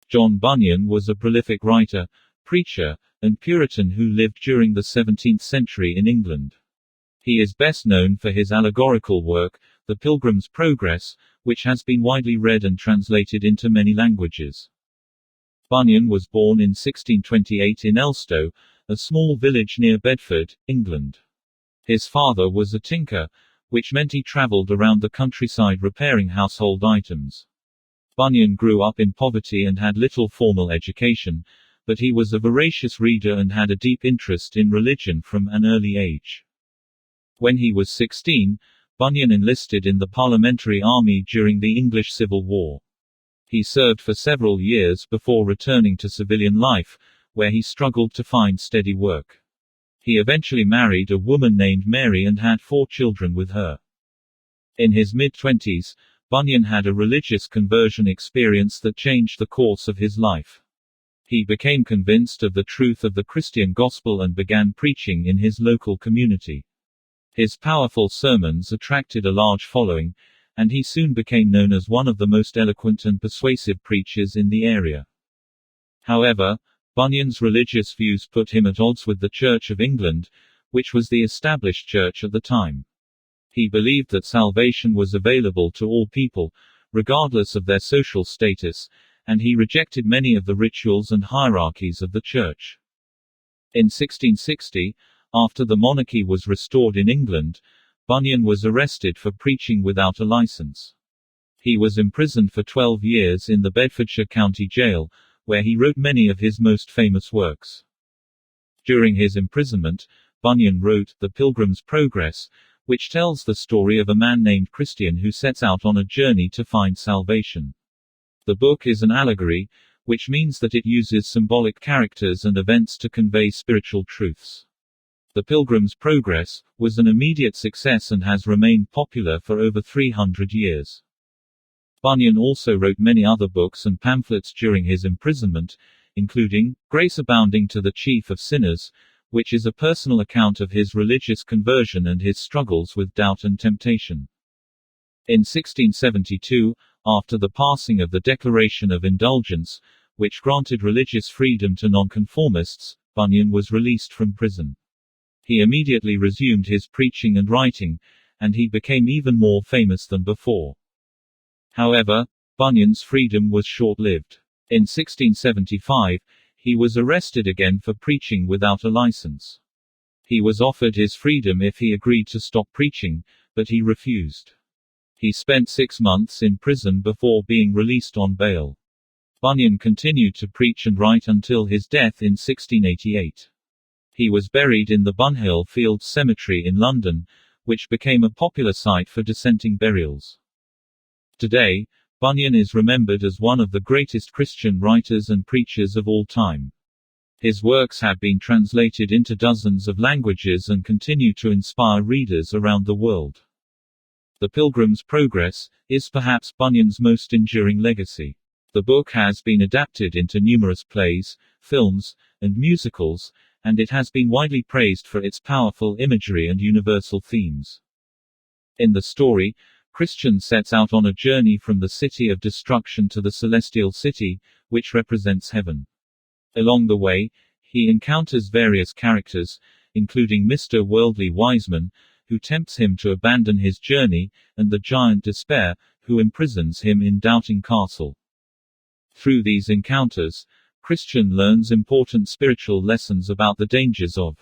John Bunyan was a prolific writer, preacher, and Puritan who lived during the 17th century in England. He is best known for his allegorical work, The Pilgrim's Progress, which has been widely read and translated into many languages. Bunyan was born in 1628 in Elstow, a small village near Bedford, England. His father was a tinker, which meant he travelled around the countryside repairing household items. Bunyan grew up in poverty and had little formal education, but he was a voracious reader and had a deep interest in religion from an early age. When he was 16, Bunyan enlisted in the parliamentary army during the English Civil War. He served for several years before returning to civilian life, where he struggled to find steady work. He eventually married a woman named Mary and had 4 children with her. In his mid-20s, Bunyan had a religious conversion experience that changed the course of his life. He became convinced of the truth of the Christian gospel and began preaching in his local community. His powerful sermons attracted a large following, and he soon became known as one of the most eloquent and persuasive preachers in the area. However, Bunyan's religious views put him at odds with the Church of England, which was the established church at the time. He believed that salvation was available to all people, regardless of their social status, and he rejected many of the rituals and hierarchies of the church. In 1660, after the monarchy was restored in England, Bunyan was arrested for preaching without a license. He was imprisoned for 12 years in the Bedfordshire County Jail, where he wrote many of his most famous works. During his imprisonment, Bunyan wrote The Pilgrim's Progress, which tells the story of a man named Christian who sets out on a journey to find salvation. The book is an allegory, which means that it uses symbolic characters and events to convey spiritual truths. The Pilgrim's Progress was an immediate success and has remained popular for over 300 years. Bunyan also wrote many other books and pamphlets during his imprisonment, including Grace Abounding to the Chief of Sinners, which is a personal account of his religious conversion and his struggles with doubt and temptation. In 1672, after the passing of the Declaration of Indulgence, which granted religious freedom to nonconformists, Bunyan was released from prison. He immediately resumed his preaching and writing, and he became even more famous than before. However, Bunyan's freedom was short-lived. In 1675, he was arrested again for preaching without a license. He was offered his freedom if he agreed to stop preaching, but he refused. He spent 6 months in prison before being released on bail. Bunyan continued to preach and write until his death in 1688. He was buried in the Bunhill Fields Cemetery in London, which became a popular site for dissenting burials. Today, Bunyan is remembered as one of the greatest Christian writers and preachers of all time. His works have been translated into dozens of languages and continue to inspire readers around the world. The Pilgrim's Progress is perhaps Bunyan's most enduring legacy. The book has been adapted into numerous plays, films, and musicals, and it has been widely praised for its powerful imagery and universal themes. In the story, Christian sets out on a journey from the city of destruction to the celestial city, which represents heaven. Along the way, he encounters various characters, including Mr. Worldly Wiseman, who tempts him to abandon his journey, and the giant Despair, who imprisons him in Doubting Castle. Through these encounters, Christian learns important spiritual lessons about the dangers of